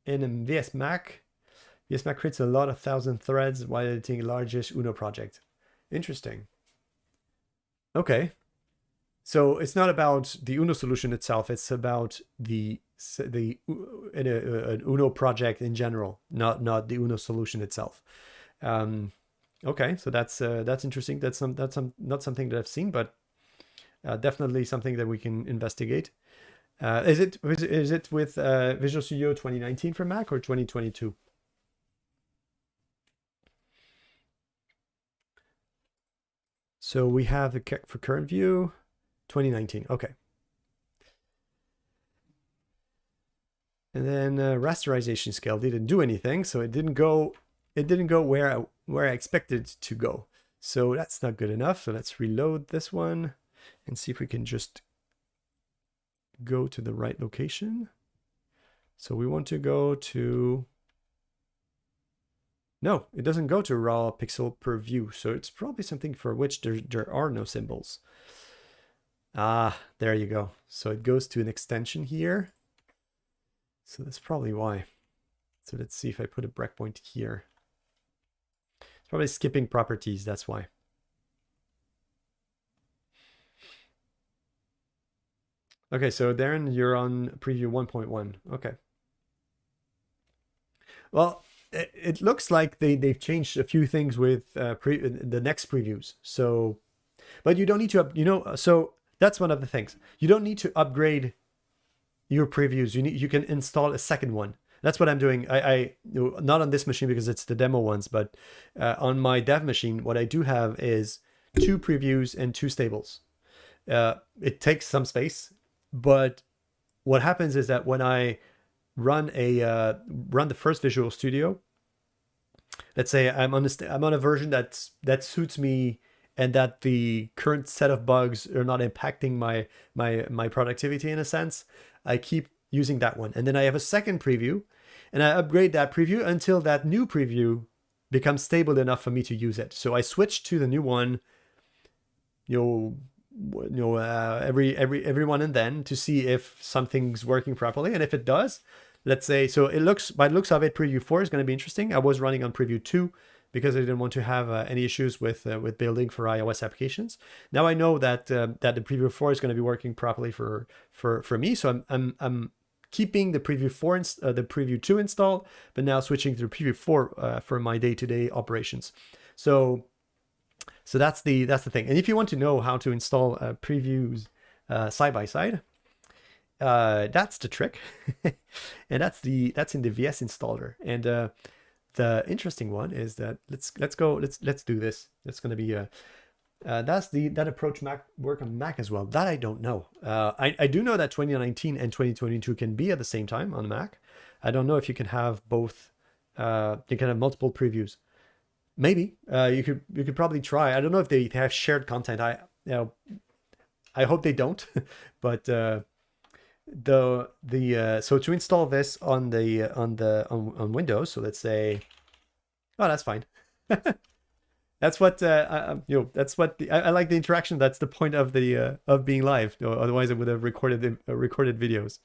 in a VS Mac creates a lot of 1,000 threads while editing a largest Uno project. Interesting. Okay. So it's not about the Uno solution itself. It's about the an Uno project in general, not the Uno solution itself. Okay, so that's interesting. That's not something that I've seen, but definitely something that we can investigate. Is it with Visual Studio 2019 for Mac or 2022? So we have for current view 2019. Okay. And then rasterization scale didn't do anything, so it didn't go where I expected to go. So that's not good enough. So let's reload this one and see if we can just go to the right location. So we want to go to, no, it doesn't go to raw pixel per view. So it's probably something for which there are no symbols. Ah, there you go. So it goes to an extension here. So that's probably why. So let's see if I put a breakpoint here. It's probably skipping properties, that's why. Okay, so Darren, you're on preview 1.1. Okay. Well, it looks like they've changed a few things with the next previews. So, but you don't need to, so that's one of the things. You don't need to upgrade your previews. You can install a second one. That's what I'm doing. I not on this machine because it's the demo ones, but on my dev machine, what I do have is 2 previews and 2 stables. It takes some space, but what happens is that when I run the first Visual Studio, let's say I'm on a version that suits me and that the current set of bugs are not impacting my productivity in a sense, I keep using that one. And then I have a second preview and I upgrade that preview until that new preview becomes stable enough for me to use it. So I switch to the new one, every one and then to see if something's working properly. And if it does, let's say, so it looks, by the looks of it, preview 4 is going to be interesting. I was running on preview 2 because I didn't want to have any issues with building for iOS applications. Now I know that the preview 4 is going to be working properly for me. So I'm keeping the preview 4 the preview 2 installed, but now switching to the preview 4 for my day-to-day operations. So that's the thing. And if you want to know how to install previews side by side, that's the trick. And that's in the VS installer. And the interesting one is that let's do this. It's going to be that approach work on Mac as well. That I don't know. I do know that 2019 and 2022 can be at the same time on Mac. I don't know if you can have both. You can have multiple previews. Maybe you could probably try. I don't know if they have shared content. I hope they don't. But so to install this on Windows, so let's say, oh, that's fine. That's what that's what I like the interaction. That's the point of the of being live. Otherwise, I would have recorded videos.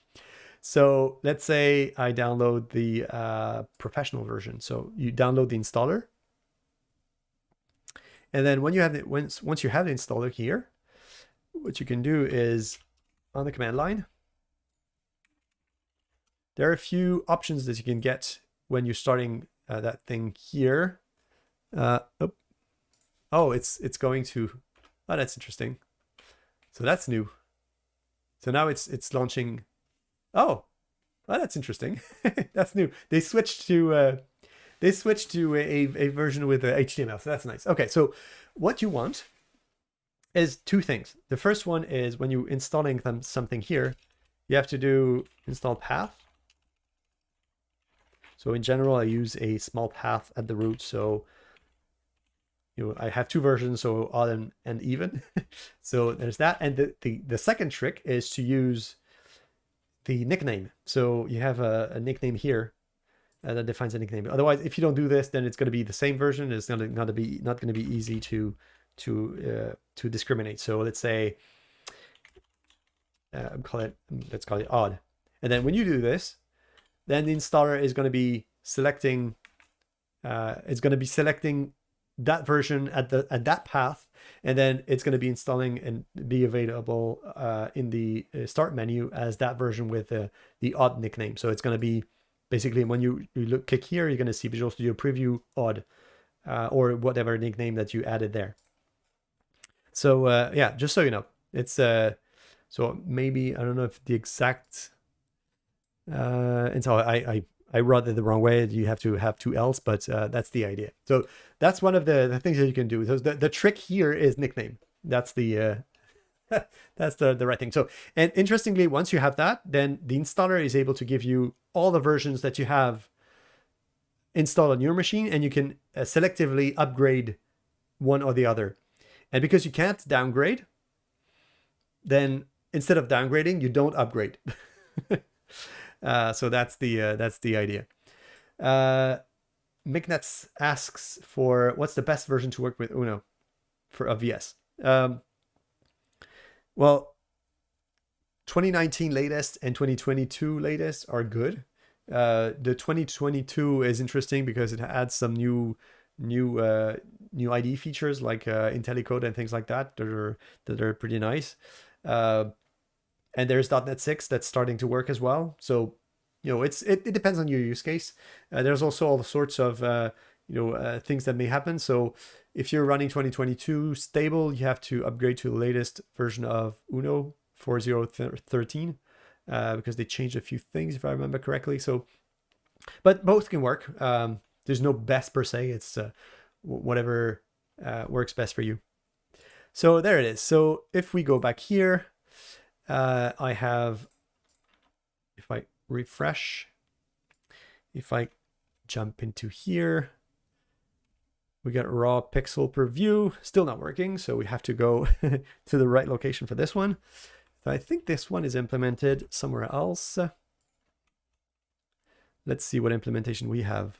So let's say I download the professional version. So you download the installer, and then when you have once you have the installer here, what you can do is on the command line. There are a few options that you can get when you're starting that thing here. Oh, it's going to, oh, that's interesting. So that's new. So now it's launching. Oh, that's interesting. That's new. They switched to a version with HTML. So that's nice. Okay, so what you want is 2 things. The first one is when you're installing something here, you have to do install path. So in general, I use a small path at the root. So I have 2 versions, so odd and even. So there's that. And the second trick is to use the nickname. So you have a nickname here that defines a nickname. Otherwise, if you don't do this, then it's going to be the same version. It's not going to be easy to discriminate. So let's say let's call it odd. And then when you do this, then the installer is going to be selecting. It's going to be selecting that version at that path, and then it's going to be installing and be available in the start menu as that version with the odd nickname. So it's going to be basically when you click here, you're going to see Visual Studio Preview odd or whatever nickname that you added there. So yeah, just so you know, it's so maybe I don't know if the exact and so I wrote it the wrong way. You have to have two L's, but that's the idea. So that's one of the things that you can do. So the trick here is nickname. That's the that's the right thing. So, and interestingly, once you have that, then the installer is able to give you all the versions that you have installed on your machine, and you can selectively upgrade one or the other. And because you can't downgrade, then instead of downgrading, you don't upgrade. So that's the idea. Mignets asks for what's the best version to work with Uno for a VS. Well, 2019 latest and 2022 latest are good. The 2022 is interesting because it adds some new IDE features like IntelliCode and things like that that are pretty nice. And there's .NET 6 that's starting to work as well. So, you know, it depends on your use case. There's also all sorts of things that may happen. So if you're running 2022 stable, you have to upgrade to the latest version of Uno 4.0.13 because they changed a few things, if I remember correctly. So, but both can work. There's no best per se. It's whatever works best for you. So there it is. So if we go back here, I have, if I refresh, if I jump into here, we got raw pixel per view, still not working. So we have to go to the right location for this one. So I think this one is implemented somewhere else. Let's see what implementation we have.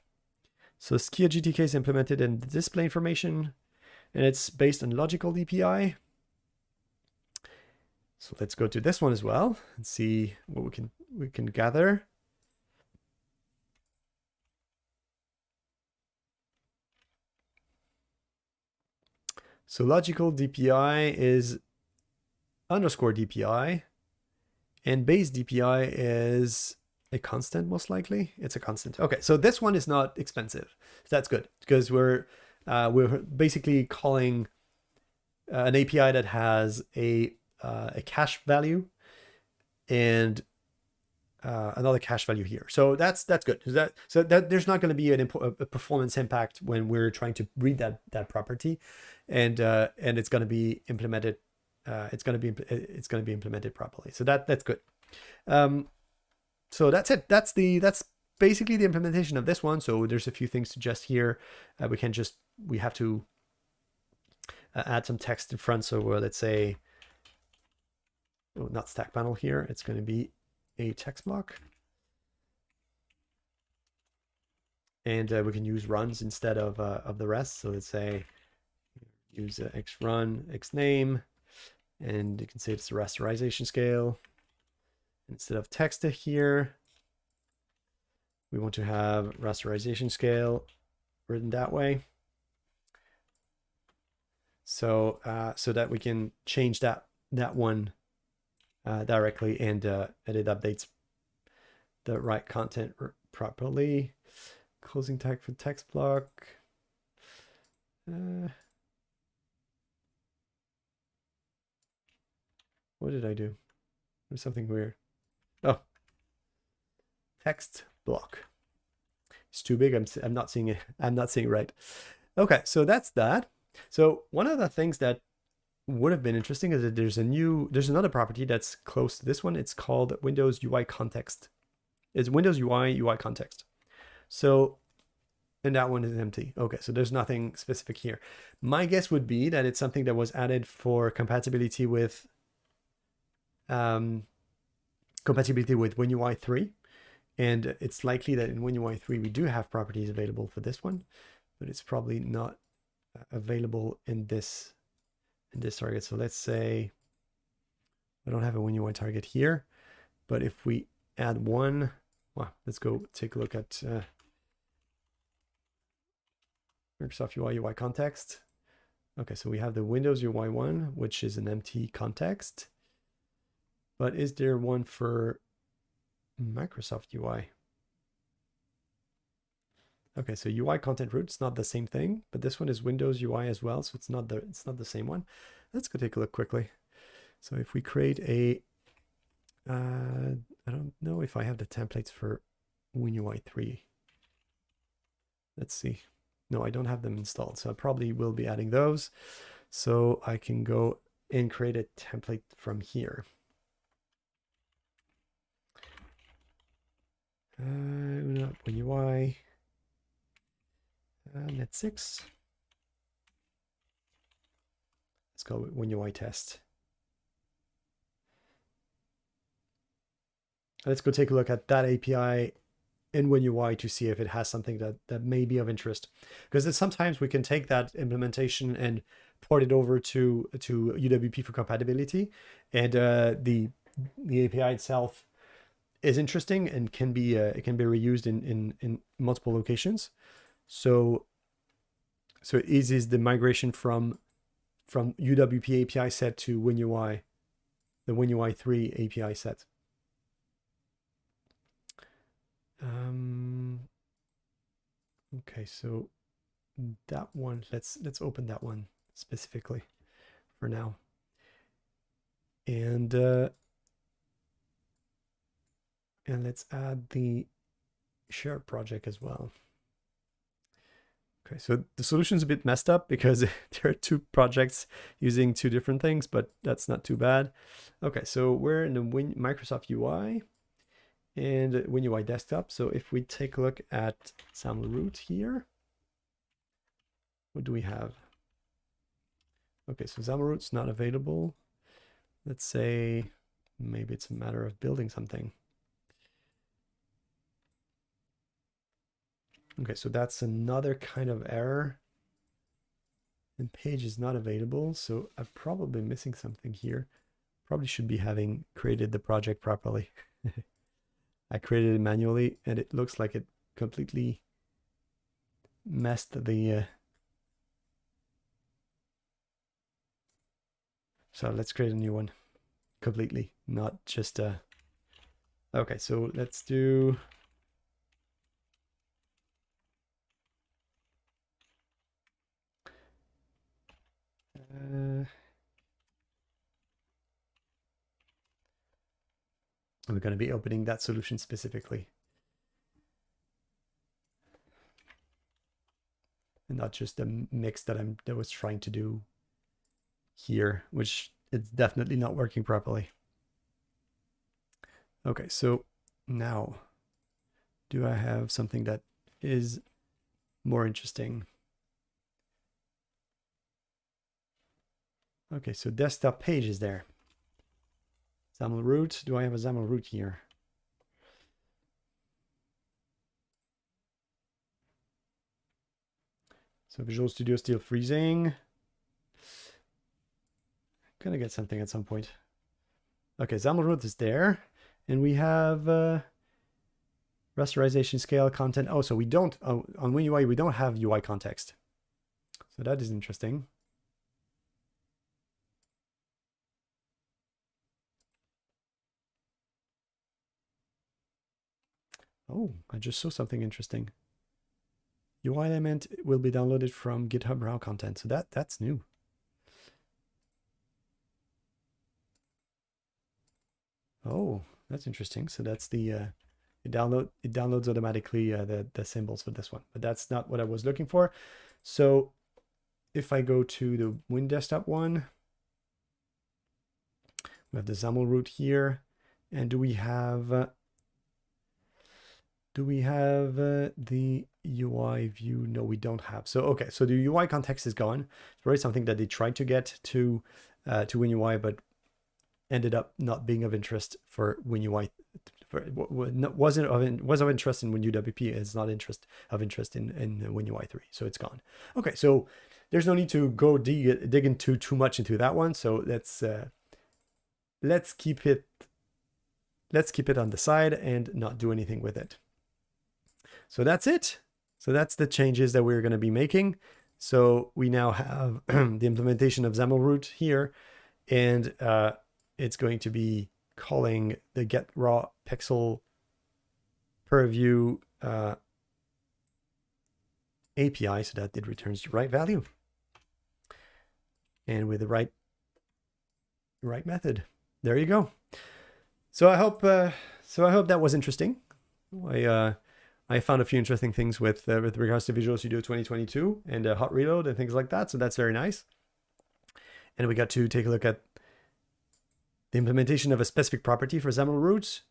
So Skia GTK is implemented in the display information, and it's based on logical DPI. So let's go to this one as well and see what we can gather. So logical DPI is underscore DPI, and base DPI is a constant, most likely. It's a constant. Okay, so this one is not expensive. That's good because we're basically calling an API that has a cache value and another cache value here. So that's good. So that there's not going to be a performance impact when we're trying to read that property, and it's going to be implemented. It's going to be implemented properly. So that's good. So that's it. That's basically the implementation of this one. So there's a few things to just here. We have to add some text in front. So let's say, not stack panel here. It's going to be a text block. And we can use runs instead of the rest. So let's say use x run, x name, and you can say it's the rasterization scale. Instead of text here, we want to have rasterization scale written that way. So so that we can change that one directly, and it updates the right content properly. Closing tag for text block. What did I do? There's something weird. Oh, text block. It's too big. I'm not seeing it. I'm not seeing it right. Okay, so that's that. So one of the things that would have been interesting is that there's another property that's close to this one. It's called Windows UI context. It's Windows UI context. So, and that one is empty. Okay, so there's nothing specific here. My guess would be that it's something that was added for compatibility with WinUI 3, and it's likely that in WinUI 3 we do have properties available for this one, but it's probably not available in this target. So let's say I don't have a WinUI target here, but if we add one, well, let's go take a look at Microsoft UI context. Okay, so we have the Windows UI one, which is an empty context. But is there one for Microsoft UI? Okay, so UI content root is not the same thing, but this one is Windows UI as well, so it's not the same one. Let's go take a look quickly. So if we create a, I don't know if I have the templates for WinUI 3. Let's see. No, I don't have them installed, so I probably will be adding those. So I can go and create a template from here. WinUI, net 6. Let's go with WinUI test. Let's go take a look at that API in WinUI to see if it has something that may be of interest. Because sometimes we can take that implementation and port it over to UWP for compatibility, and the API itself is interesting and can be reused in multiple locations. So it eases the migration from UWP API set to WinUI, the WinUI 3 API set. Okay, so that one, let's open that one specifically for now. And let's add the share project as well. Okay, so the solution's a bit messed up because there are two projects using two different things, but that's not too bad. Okay, so we're in the Microsoft UI and WinUI desktop. So if we take a look at XAML root here, what do we have? Okay, so XAML root's not available. Let's say maybe it's a matter of building something. Okay, so that's another kind of error. And page is not available, so I'm probably missing something here. Probably should be having created the project properly. I created it manually, and it looks like it completely messed the... So let's create a new one completely, not just... Okay, so let's do... we're going to be opening that solution specifically. And not just the mix that I was trying to do here, which it's definitely not working properly. Okay, so now, do I have something that is more interesting? Okay, so desktop page is there. XAML root, do I have a XAML root here? So Visual Studio still freezing. Gonna get something at some point. Okay, XAML root is there. And we have Rasterization Scale content. Oh, so we don't, on WinUI, we don't have UI context. So that is interesting. Oh, I just saw something interesting. UI element will be downloaded from GitHub raw content. So that's new. Oh, that's interesting. So that's the it downloads automatically the symbols for this one, but that's not what I was looking for. So if I go to the Win Desktop one, we have the XAML root here, and do we have the UI view? No, we don't have. So okay, so the UI context is gone. It's probably something that they tried to get to WinUI, but ended up not being of interest for WinUI. Was of interest in WinUWP. It's not of interest in WinUI 3. So it's gone. Okay, so there's no need to go dig into too much into that one. So let's keep it on the side and not do anything with it. So that's it. So that's the changes that we're going to be making. So we now have the implementation of XAML root here, and it's going to be calling the get raw pixel per view API so that it returns the right value and with the right method. There you go. So I hope that was interesting. I found a few interesting things with regards to Visual Studio 2022 and hot reload and things like that. So that's very nice. And we got to take a look at the implementation of a specific property for XAML roots,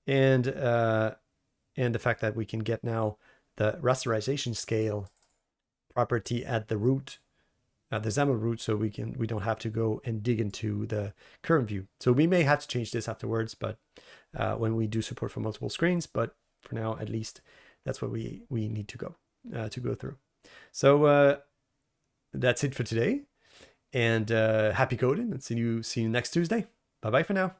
and the fact that we can get now the rasterization scale property at the root, the XAML root, so we don't have to go and dig into the current view. So we may have to change this afterwards, but when we do support for multiple screens. But for now, at least, that's what we need to go through. So that's it for today, and happy coding, and see you next Tuesday. Bye bye for now.